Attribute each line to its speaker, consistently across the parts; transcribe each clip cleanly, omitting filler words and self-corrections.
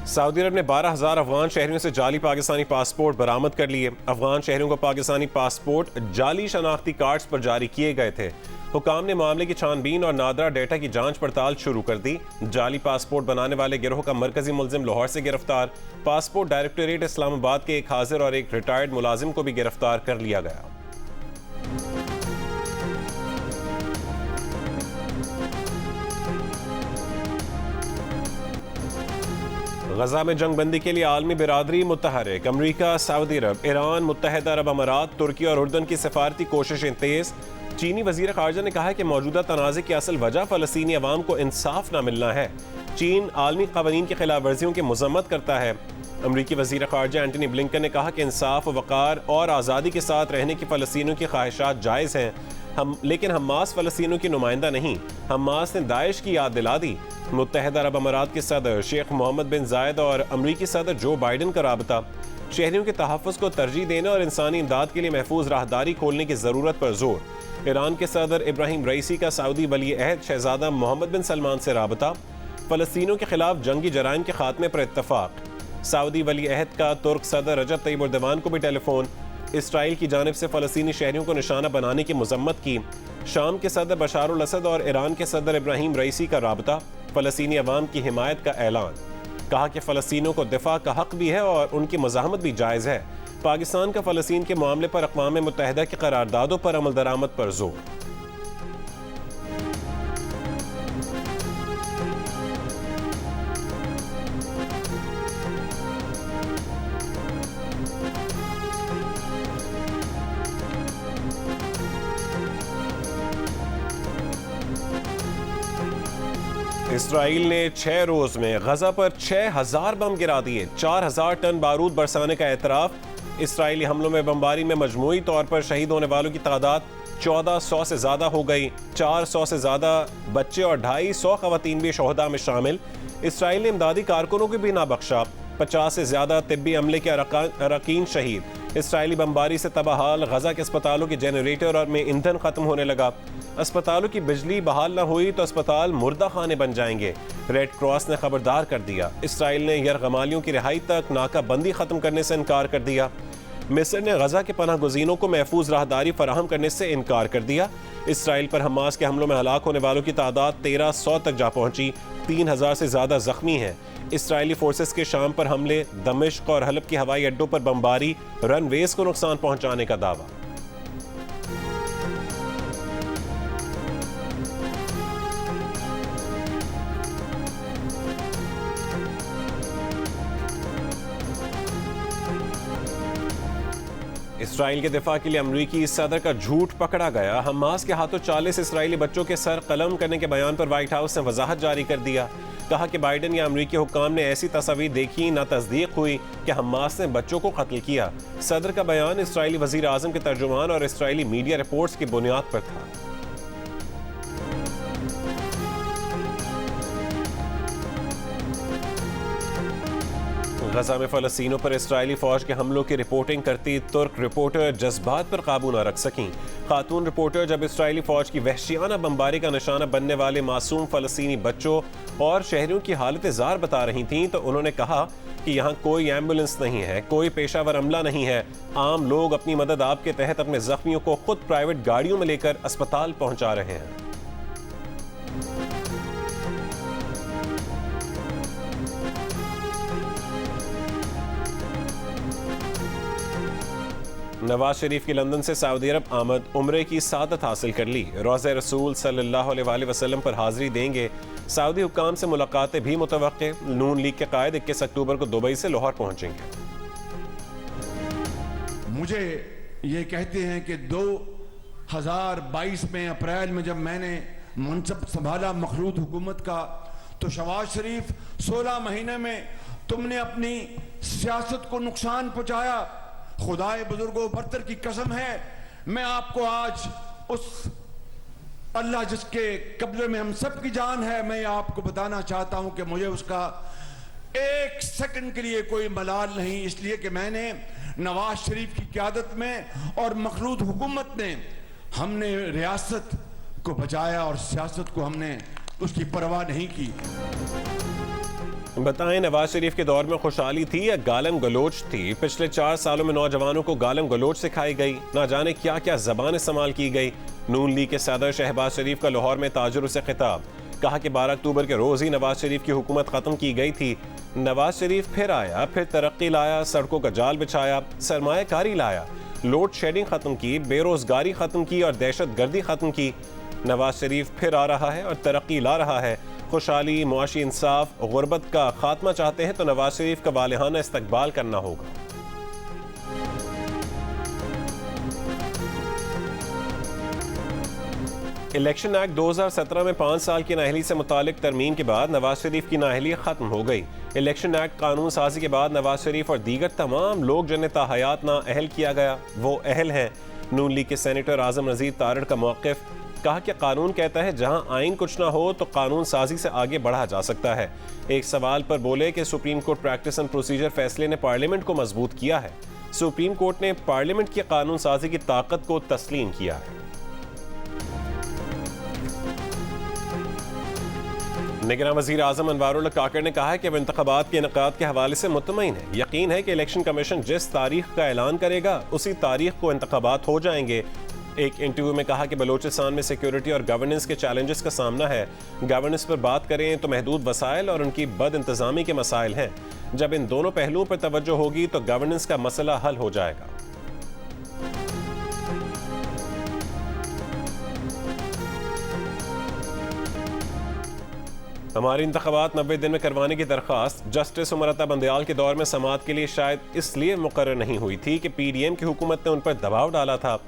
Speaker 1: Saudi अरब ने 12,000 अफगान शहरियों से जाली पाकिस्तानी पासपोर्ट बरामद कर लिए। अफगान शहरियों को पाकिस्तानी पासपोर्ट जाली शनाख्ती कार्ड्स पर जारी किए गए थे। हुकाम ने मामले की छानबीन और नादरा डेटा की जांच पड़ताल शुरू कर दी। जाली पासपोर्ट बनाने वाले गिरोह का मरकजी मुलजिम लाहौर से गिरफ्तार। पासपोर्ट डायरेक्टोरेट इस्लामाबाद के एक हाजिर और एक रिटायर्ड मुलाजिम को भी गिरफ्तार कर लिया गया। गजा में जंग बंदी के लिए आलमी बिरादरी मुतहरिक। अमरीका, सऊदी अरब, ईरान, मुत्तहिदा अरब अमारात, तुर्की और उर्दन की सिफारती कोशिशें तेज। चीनी वजीर खारजा ने कहा कि मौजूदा तनाज़े की असल वजह फ़लस्तीनी अवाम को इंसाफ न मिलना है। चीन आलमी क़वानीन की खिलाफ वर्जियों की मज़म्मत करता है। अमरीकी वजीर खारजा एंटनी ब्लिंकन ने कहा कि इंसाफ, वक़ार और आज़ादी के साथ रहने की फ़लस्तीनियों की ख्वाहिशात जायज़ हैं, लेकिन हमास फ़लस्तीनियों की नुमाइंदा नहीं। हमास ने दाइश की याद दिला दी। मुत्तहिदा अरब अमारात के सदर शेख मोहम्मद बिन जायद और अमरीकी सदर जो बाइडन का राबता। शहरियों के तहफ़्फ़ुज़ को तरजीह देने और इंसानी इमदाद के लिए महफूज राहदारी खोलने की ज़रूरत पर जोर। ईरान के सदर इब्राहिम रईसी का सऊदी वली अहद शहजादा मोहम्मद बिन सलमान से राबता। फ़लस्तीनियों के खिलाफ जंगी जराइम के खात्मे पर इत्तफाक। सऊदी वली अहद का तुर्क सदर रजब तैयब एर्दोगान को भी टेलीफोन। इसराइल की जानिब से फ़लस्तीनी शहरियों को निशाना बनाने की मज़म्मत की। शाम के सदर बशार अल असद और ईरान के सदर इब्राहिम रईसी का राबता। फ़लस्तीनी अवाम की हिमायत का ऐलान। कहा कि फ़लस्तीनियों को दिफा का हक भी है और उनकी मज़ाहमत भी जायज़ है। पाकिस्तान का फ़लस्तीन के मामले पर अक़वाम मुत्तहिदा की करारदादों पर अमल दरामद पर जोर। इसराइल ने 6 रोज में गजा पर 6,000 बम गिरा दिए। 4,000 टन बारूद बरसाने का एतराफ़। इसराइली हमलों में बमबारी में मजमूई तौर पर शहीद होने वालों की तादाद 1,400 से ज़्यादा हो गई। 400 से ज़्यादा बच्चे और 250 ख़वातीन भी शोहदा में शामिल। इसराइल ने इमदादी कारकुनों को भी ना बख्शा। 50 से ज़्यादा तिब्बी अमले के अरकान शहीद। इसराइली बमबारी से तबाहाल। गजा के अस्पतालों के जनरेटर और में ईंधन ख़त्म होने लगा। अस्पतालों की बिजली बहाल न हुई तो अस्पताल मुर्दा खाने बन जाएंगे। रेड क्रॉस ने खबरदार कर दिया। इसराइल ने यरगमालियों की रिहाई तक नाकाबंदी ख़त्म करने से इनकार कर दिया। मिस्र ने गजा के पनाह गुज़ीनों को महफूज राहदारी फराहम करने से इनकार कर दिया। इसराइल पर हमास के हमलों में हलाक होने वालों की तादाद 1,300 तक जा पहुंची। 3,000 से ज़्यादा जख्मी हैं। इसराइली फोर्सेस के शाम पर हमले, दमिश्क और हलब के हवाई अड्डों पर बमबारी, रनवेज को नुकसान पहुंचाने का दावा। इसराइल के दिफा के लिए अमरीकी सदर का झूठ पकड़ा गया। हमास के हाथों 40 इसराइली बच्चों के सर कलम करने के बयान पर व्हाइट हाउस ने वजाहत जारी कर दिया। कहा कि बाइडन या अमरीकी हुक्काम ने ऐसी तस्वीर देखी ना तस्दीक हुई कि हमास ने बच्चों को कत्ल किया। सदर का बयान इसराइली वजीर आजम के तर्जुमान और इसराइली मीडिया रिपोर्ट्स की बुनियाद पर था। गजा में फ़लस्तीनियों पर इसराइली फ़ौज के हमलों की रिपोर्टिंग करती तुर्क रिपोर्टर जज्बात पर काबू न रख सकीं। खातून रिपोर्टर जब इसराइली फ़ौज की वहशियाना बमबारी का निशाना बनने वाले मासूम फ़लस्तीनी बच्चों और शहरियों की हालत ज़ार बता रही थीं तो उन्होंने कहा कि यहाँ कोई एम्बुलेंस नहीं है, कोई पेशावर अमला नहीं है। आम लोग अपनी मदद आपके तहत अपने जख्मियों को खुद प्राइवेट गाड़ियों में लेकर अस्पताल पहुँचा रहे हैं। नवाज शरीफ की लंदन से सऊदी अरब आमद, उम्रे की सादत हासिल कर ली। रोज़े रसूल सल्लल्लाहु अलैहि वसल्लम पर हाजिरी देंगे। सऊदी हुक्काम से मुलाकातें भी मुतवक्के। नून लीग के कायद 21 अक्टूबर को दुबई से लाहौर पहुंचेंगे।
Speaker 2: मुझे ये कहते हैं कि 2022 में अप्रैल में जब मैंने मनसब संभाला मखलूत हुकूमत का, तो शहबाज शरीफ 16 महीने में तुमने अपनी सियासत को नुकसान पहुंचाया। खुदाए बुजुर्गों बरतर की कसम है, मैं आपको आज उस अल्लाह जिसके कब्जे में हम सब की जान है, मैं आपको बताना चाहता हूं कि मुझे उसका 1 सेकंड के लिए कोई मलाल नहीं, इसलिए कि मैंने नवाज शरीफ की क़यादत में और मखलूत हुकूमत ने हमने रियासत को बचाया और सियासत को हमने उसकी परवाह नहीं की।
Speaker 1: बताएं, नवाज शरीफ के दौर में खुशहाली थी या गालम गलोच थी? पिछले 4 सालों में नौजवानों को गालम गलोच सिखाई गई, ना जाने क्या क्या जबान इस्तेमाल की गई। नून लीग के सदर शहबाज शरीफ का लाहौर में ताजरों से खिताब, कहा कि 12 अक्टूबर के रोज ही नवाज शरीफ की हुकूमत खत्म की गई थी। नवाज शरीफ फिर आया, फिर तरक्की लाया, सड़कों का जाल बिछाया, सरमायाकारी लाया, लोड शेडिंग खत्म की, बेरोजगारी खत्म की और दहशत गर्दी खत्म की। नवाज शरीफ फिर आ रहा है और तरक्की ला रहा है। खुशहाली, मुआशी इंसाफ, गुर्बत का खात्मा चाहते हैं तो नवाज शरीफ का वालिहाना इस्तकबाल करना होगा। इलेक्शन एक्ट 2017 में 5 साल की नाअहली से मुतालिक तरमीम के बाद नवाज शरीफ की नाअहली खत्म हो गई। इलेक्शन एक्ट कानून साजी के बाद नवाज शरीफ और दीगर तमाम लोग जिन्हें ताहयात नाअहल किया गया वो अहल हैं। नून लीग के सेनेटर आजम नज़ीर तारड़ का मौक़िफ़, कहा कि कानून कहता है जहां आइन कुछ ना हो तो कानून साजी से आगे बढ़ा जा सकता है। एक सवाल पर बोले कि supreme court practice and procedure फैसले ने पार्लियामेंट को मजबूत किया है। सुप्रीम कोर्ट ने पार्लियामेंट की कानून साजी की ताकत को तस्लीम किया है। निगरान वज़ीर आज़म अनवारुल्लाह काकड़ ने कहा है कि वह इंतख़ाबात के इनेकाद के हवाले से मुतमईन है। यकीन है कि इलेक्शन कमीशन जिस तारीख का ऐलान करेगा उसी तारीख को इंतख़ाबात हो जाएंगे। एक इंटरव्यू में कहा कि बलूचिस्तान में सिक्योरिटी और गवर्नेंस के चैलेंजेस का सामना है। गवर्नेंस पर बात करें तो महदूद वसाइल और उनकी बद इंतज़ामी के मसाइल हैं। जब इन दोनों पहलुओं पर तवज्जो होगी तो गवर्नेंस का मसला हल हो जाएगा। हमारी इंतख़ाबात 90 दिन में करवाने की दरख्वास्त जस्टिस उमरता बंदयाल के दौर में समाअत के लिए शायद इसलिए मुकर्रर नहीं हुई थी कि PDM की हुकूमत ने उन पर दबाव डाला था।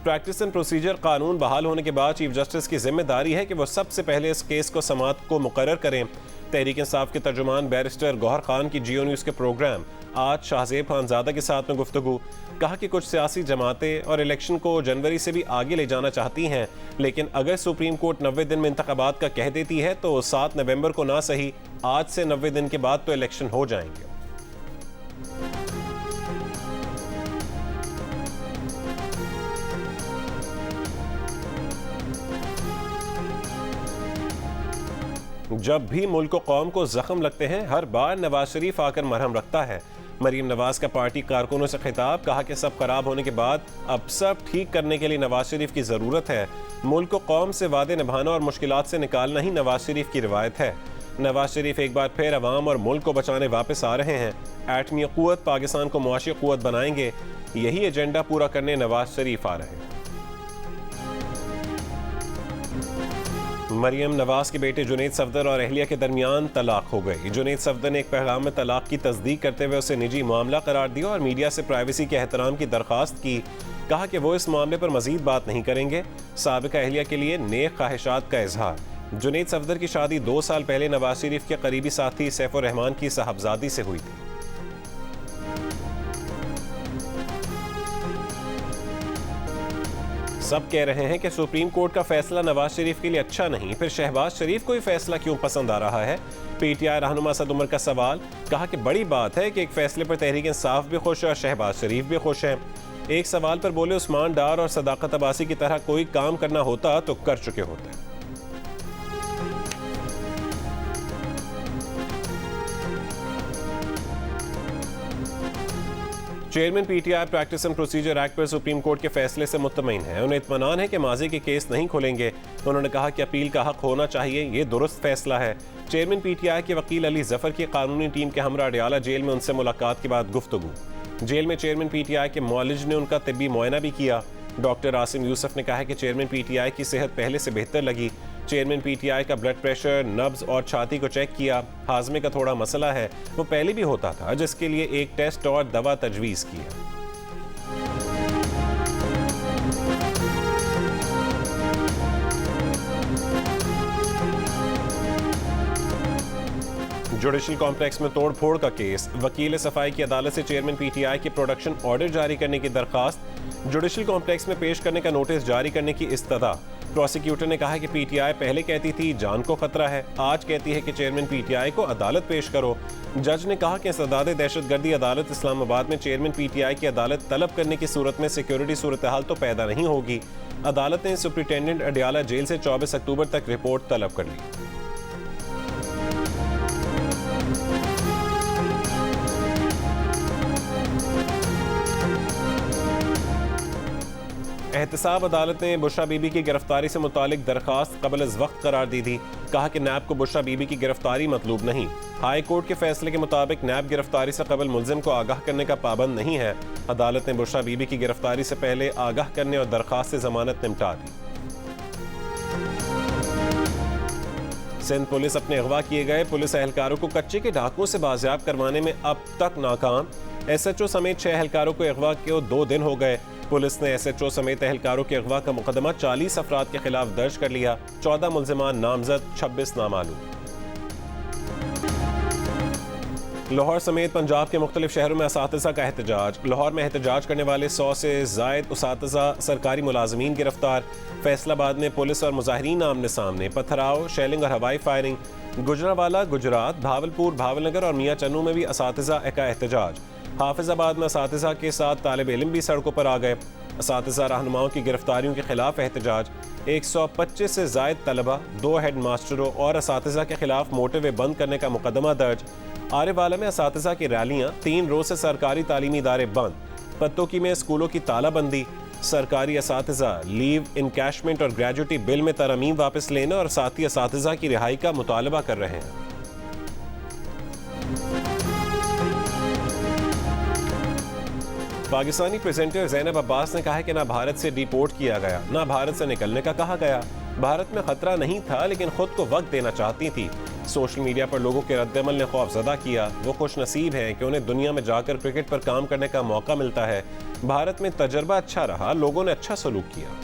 Speaker 1: प्रैक्टिस एंड प्रोसीजर कानून बहाल होने के बाद चीफ जस्टिस की जिम्मेदारी है कि वो सबसे पहले इस केस को समाअत को मुकर्रर करें। तहरीक इंसाफ के तर्जुमान बैरिस्टर गौहर खान की जियो न्यूज़ के प्रोग्राम आज शाहजेब खानजादा के साथ में गुफ्तगू, कहा कि कुछ सियासी जमातें और इलेक्शन को जनवरी से भी आगे ले जाना चाहती हैं, लेकिन अगर सुप्रीम कोर्ट 90 दिन में इंतखाबात का कह देती है तो 7 नवंबर को ना सही आज से 90 दिन के बाद तो इलेक्शन हो जाएंगे। जब भी मुल्क कौम को जख्म लगते हैं हर बार नवाज शरीफ आकर मरहम रखता है। मरीम नवाज का पार्टी कारकुनों से खिताब, कहा कि सब खराब होने के बाद अब सब ठीक करने के लिए नवाज शरीफ की ज़रूरत है। मुल्क कौम से वादे निभाना और मुश्किलात से निकालना ही नवाज शरीफ की रिवायत है। नवाज शरीफ एक बार फिर अवाम और मुल्क को बचाने वापस आ रहे हैं। एटमी क़ुव्वत पाकिस्तान को मुआशी क़ुव्वत बनाएंगे, यही एजेंडा पूरा करने नवाज शरीफ आ रहे हैं। मरियम नवाज के बेटे जुनैद सफदर और अहलिया के दरमियान तलाक हो गई। जुनैद सफदर ने एक पैगाम में तलाक की तस्दीक करते हुए उसे निजी मामला करार दिया और मीडिया से प्राइवेसी के एहतराम की दरख्वास्त की। कहा कि वो इस मामले पर मजीद बात नहीं करेंगे। साबिका अहलिया के लिए नेक ख्वाहिशात का इजहार। जुनैद सफदर की शादी 2 साल पहले नवाज शरीफ के करीबी साथी सैफुर रहमान की साहबजादी से हुई थी। सब कह रहे हैं कि सुप्रीम कोर्ट का फैसला नवाज शरीफ के लिए अच्छा नहीं, फिर शहबाज शरीफ को ही फैसला क्यों पसंद आ रहा है? PTI रहनुमा असद उमर का सवाल, कहा कि बड़ी बात है कि एक फैसले पर तहरीक इंसाफ भी खुश है और शहबाज शरीफ भी खुश है। एक सवाल पर बोले, उस्मान डार और सदाकत अब्बासी की तरह कोई काम करना होता तो कर चुके होते। Chairman PTI practice and procedure act पर सुप्रीम कोर्ट के फैसले से मुतमईन है। उन्हें इत्मीनान है कि माजी के केस नहीं खुलेंगे। उन्होंने कहा कि अपील का हक होना चाहिए, ये दुरुस्त फैसला है। चेयरमैन PTI के वकील अली जफर की कानूनी टीम के हमरा अडियाला जेल में उनसे मुलाकात के बाद गुफ्तगू। जेल में चेयरमैन PTI के मुआलिज ने उनका तिब्बी मुआयना भी किया। डॉक्टर आसिम यूसुफ ने कहा है कि चेयरमैन PTI की सेहत पहले से बेहतर लगी। चेयरमैन PTI का ब्लड प्रेशर, नब्ज और छाती को चेक किया। हाजमे का थोड़ा मसला है, वो पहले भी होता था, जिसके लिए एक टेस्ट और दवा तजवीज़ की है। जुडिशल कॉम्प्लेक्स में तोड़ फोड़ का केस, वकील सफाई की अदालत से चेयरमैन PTI की प्रोडक्शन ऑर्डर जारी करने की दरखास्त, जुडिशल कॉम्प्लेक्स में पेश करने का नोटिस जारी करने की इस्तदा। प्रोसिक्यूटर ने कहा कि PTI पहले कहती थी जान को खतरा है, आज कहती है कि चेयरमैन PTI को अदालत पेश करो। जज ने कहा कि इस्तदाद दहशतगर्दी अदालत इस्लामाबाद में चेयरमैन PTI की अदालत तलब करने की सूरत में सिक्योरिटी सूरत हाल तो पैदा नहीं होगी। अदालत ने सुप्रिंटेंडेंट अडियाला जेल से 24 अक्टूबर तक रिपोर्ट तलब कर ली। एहतसाब अदालत ने बुशरा बीबी की गिरफ्तारी से मुतालिक दरखास्त क़ब्ल-अज़-वक़्त करार दी थी। कहा कि नैब को बुशरा बीबी की गिरफ्तारी मतलूब नहीं। हाई कोर्ट के फैसले के मुताबिक नैब गिरफ्तारी से कबल मुल्जिम को आगाह करने का पाबंद नहीं है। अदालत ने बुशरा बीबी की गिरफ्तारी से पहले आगाह करने और दरखास्त से जमानत निपटा दी। सिंध पुलिस अपने अगवा किए गए पुलिस एहलकारों को कच्चे के डाकुओं से बाजियाब करवाने में अब तक नाकाम। SHO समेत 6 एहलकारों को अगवा के 2 दिन हो गए। पुलिस ने SHO समेत एहलकारों के अगवा का मुकदमा 40 अफराद के खिलाफ दर्ज कर लिया। 14 मुल्जिमान नामजद, 26 नामालूम। लाहौर समेत पंजाब के मुख्तलिफ शहरों में असातिज़ा का एहतजाज। लाहौर में एहतजाज करने वाले 100 से ज़ायद उसातिज़ा सरकारी मुलाजमीन गिरफ्तार। फैसलाबाद में पुलिस और मुजाहिरीन आमने सामने, पथराव, शेलिंग और हवाई फायरिंग। गुजरावाला, गुजरात, भावलपुर, भावलनगर और मियाँ चन्नू में भी असातिज़ा का एहतजाज। हाफिजाबाद में असातिज़ा के साथ तालिब इल्म भी सड़कों पर आ गए। असातिज़ा रहनुमाओं की गिरफ्तारियों के खिलाफ एहतजाज। 125 से ज़ायद तलबा, 2 हेड मास्टरों और असातिज़ा के खिलाफ मोटरवे बंद करने का मुकदमा दर्ज। आरेवाला में असातिज़ा की रैलियां, 3 रोज से सरकारी तालीमी इदारे बंद। पत्तोकी में स्कूलों की तालाबंदी। सरकारी असातिज़ा लीव इनकैशमेंट और ग्रेजुएटी बिल में तरमीम वापस लेने और साथी असातिज़ा की रिहाई का मुतालबा कर रहे हैं। पाकिस्तानी प्रेजेंटर ज़ैनब अब्बास ने कहा है कि ना भारत से डिपोर्ट किया गया, ना भारत से निकलने का कहा गया। भारत में खतरा नहीं था, लेकिन खुद को वक्त देना चाहती थी। सोशल मीडिया पर लोगों के रद्द-ए-अमल ने खौफजदा किया। वो खुश नसीब हैं कि उन्हें दुनिया में जाकर क्रिकेट पर काम करने का मौका मिलता है। भारत में तजर्बा अच्छा रहा, लोगों ने अच्छा सलूक किया।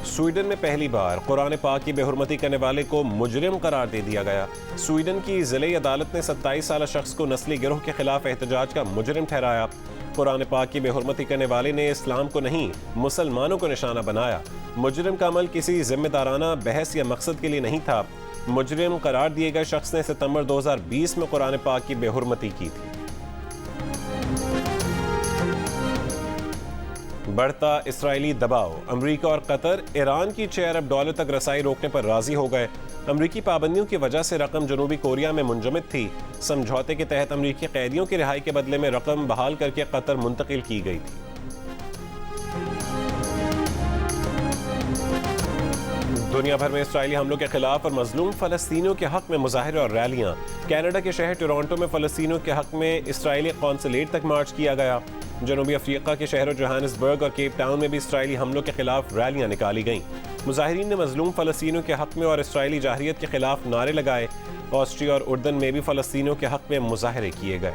Speaker 1: स्वीडन में पहली बार कुरान पाक की बेहुरमती करने वाले को मुजरिम करार दे दिया गया। स्वीडन की जिले अदालत ने 27 साल शख्स को नस्ली गिरोह के खिलाफ एहतजाज का मुजरिम ठहराया। कुरान पाक की बेहुरमती करने वाले ने इस्लाम को नहीं, मुसलमानों को निशाना बनाया। मुजरिम का अमल किसी जिम्मेदाराना बहस या मकसद के लिए नहीं था। मुजरिम करार दिए गए शख्स ने सितंबर 2020 में कुरान पाक की बेहुरमती की थी। बढ़ता इसराइली दबाव। अमरीका और कतर ईरान की $6 अरब तक रसाई रोकने पर राजी हो गए। अमरीकी पाबंदियों की वजह से रकम जनूबी कोरिया में मुंजमद थी। समझौते के तहत अमरीकी कैदियों की रिहाई के बदले में रकम बहाल करके कतर मुंतकिल की गई थी। दुनिया भर में इसराइली हमलों के खिलाफ और मजलूम फलस्तीनियों के हक में मुजाहिरे और रैलियां। कनाडा के शहर टोरंटो में फलस्तीनियों के हक में इसराइली कौंसलेट तक मार्च किया गया। जनूबी अफ्रीका के शहरों जोहानिसबर्ग और केप टाउन में भी इसराइली हमलों के खिलाफ रैलियां निकाली गईं। मुजाहिरीन ने मजलूम फलस्तीनियों के हक में और इसराइली जाहिरियत के खिलाफ नारे लगाए। ऑस्ट्रिया और उर्दन में भी फलस्तीनियों के हक में मुजाहिरे किए गए।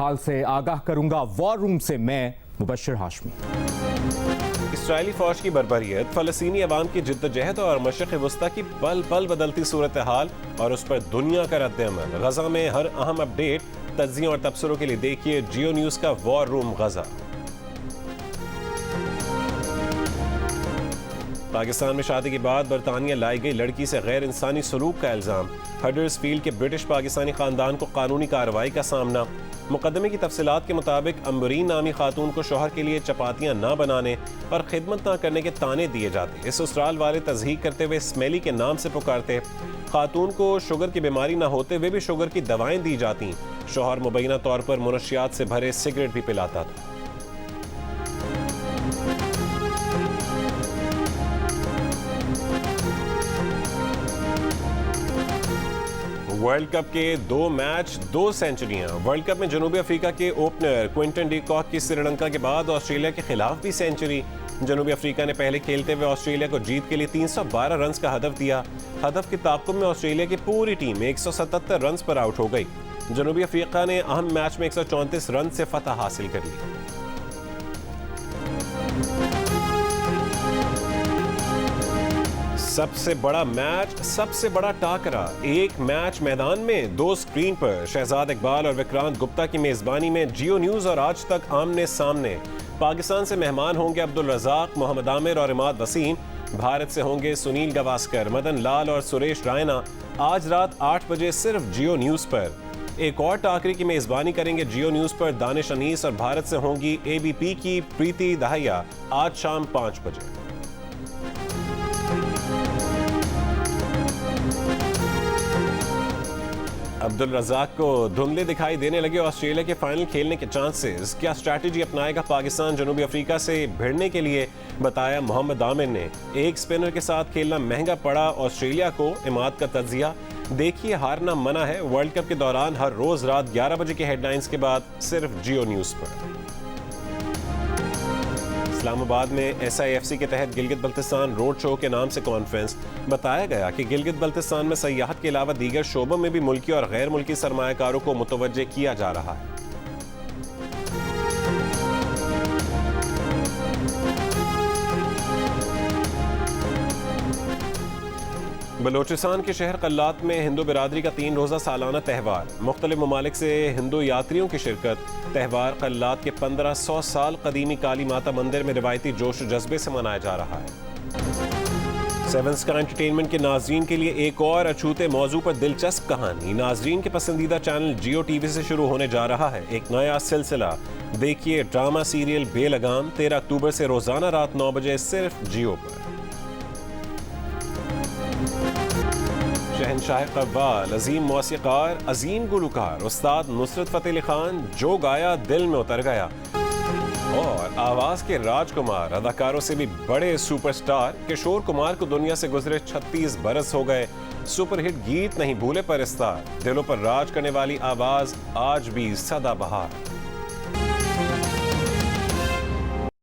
Speaker 3: हाल से आगाह करूंगा। वॉर रूम से मैं मुबश्शिर हाशमी।
Speaker 1: इसराइली फौज की बर्बरियत, फलस्तीनी अवाम की जिद्दोजहद और मशरिक़ वस्ता की पल पल बदलती सूरत हाल और उस पर दुनिया का रद्द-ए-अमल। गजा में हर अहम अपडेट, तज्ज़ियों और तबसरों के लिए देखिए जियो न्यूज़ का वॉर रूम गजा। पाकिस्तान में शादी के बाद बरतानिया लाई गई लड़की से गैर इंसानी सलूक का इल्ज़ाम। हडर्सफील्ड के ब्रिटिश पाकिस्तानी खानदान को कानूनी कार्रवाई का सामना। मुकदमे की तफसीलात के मुताबिक अम्बरीन नामी खातून को शौहर के लिए चपातियाँ न बनाने और खिदमत न करने के ताने दिए जाते। इस ससुराल वाले तज़हीक करते हुए स्मेली के नाम से पुकारते। खातून को शुगर की बीमारी न होते हुए भी शुगर की दवाएं दी जाती। शौहर मुबैना तौर पर मुनशियात से भरे सिगरेट भी पिलाता था। वर्ल्ड कप के 2 मैच 2 सेंचुरियां। वर्ल्ड कप में जनूबी अफ्रीका के ओपनर क्विंटन डी कॉक की श्रीलंका के बाद ऑस्ट्रेलिया के खिलाफ भी सेंचुरी। जनूबी अफ्रीका ने पहले खेलते हुए ऑस्ट्रेलिया को जीत के लिए 312 रन का हदफ दिया। हदफ के ताक़ुब में ऑस्ट्रेलिया की पूरी टीम 177 रन पर आउट हो गई। जनूबी अफ्रीका ने अहम मैच में 134 रन से फतह हासिल कर ली। सबसे बड़ा मैच, सबसे बड़ा टाकरा। एक मैच मैदान में, 2 स्क्रीन पर। शहजाद इकबाल और विक्रांत गुप्ता की मेजबानी में जियो न्यूज़ और आज तक आमने सामने। पाकिस्तान से मेहमान होंगे अब्दुल रज़ाक, मोहम्मद आमिर और इमाद वसीम। भारत से होंगे सुनील गावस्कर, मदन लाल और सुरेश रायना आज रात 8 बजे सिर्फ जियो न्यूज पर। एक और टाकरी की मेजबानी करेंगे जियो न्यूज पर दानिश अनीस और भारत से होंगी एबीपी की प्रीति दहिया आज शाम 5 बजे। अब्दुल रज़ाक को धुंधले दिखाई देने लगे ऑस्ट्रेलिया के फाइनल खेलने के चांसेस। क्या स्ट्रैटेजी अपनाएगा पाकिस्तान जनूबी अफ्रीका से भिड़ने के लिए, बताया मोहम्मद आमिर ने। एक स्पिनर के साथ खेलना महंगा पड़ा ऑस्ट्रेलिया को, इमाद का तज्जिया। देखिए हारना मना है वर्ल्ड कप के दौरान हर रोज रात 11 बजे के हेडलाइंस के बाद सिर्फ जियो न्यूज पर। इस्लामाबाद में SIFC के तहत गिलगित बल्तिस्तान रोड शो के नाम से कॉन्फ्रेंस। बताया गया कि गिलगित बल्तिस्तान में सयाहत के अलावा दीगर शोबों में भी मुल्की और गैर मुल्की सरमायाकारों को मुतवज्जे किया जा रहा है। बलोचिस्तान के शहर कल्लात में हिंदू बिरादरी का 3 रोज़ा सालाना त्यौहार। मुख्तलिफ ममालिक से हिंदू यात्रियों की शिरकत। त्यौहार कल्लात के 1500 साल कदीमी काली माता मंदिर में रिवायती जोश जज्बे से मनाया जा रहा है। 7 स्काई एंटरटेनमेंट के नाजरीन के लिए एक और अछूते मौजू पर दिलचस्प कहानी। नाजरीन के पसंदीदा चैनल जियो टीवी से शुरू होने जा रहा है एक नया सिलसिला। देखिए ड्रामा सीरियल बेलगाम 13 अक्टूबर से रोजाना रात 9 बजे सिर्फ जियो पर। शहनशाह कव्वाल, अजीम मौसीकार, अजीम गुलकार उस्ताद नुसरत फतेह अली खान, जो गाया दिल में उतर गया। और आवाज के राजकुमार, अदाकारों से भी बड़े सुपरस्टार किशोर कुमार को दुनिया से गुजरे 36 बरस हो गए। सुपरहिट गीत नहीं भूले परस्तार, दिलों पर राज करने वाली आवाज आज भी सदाबहार।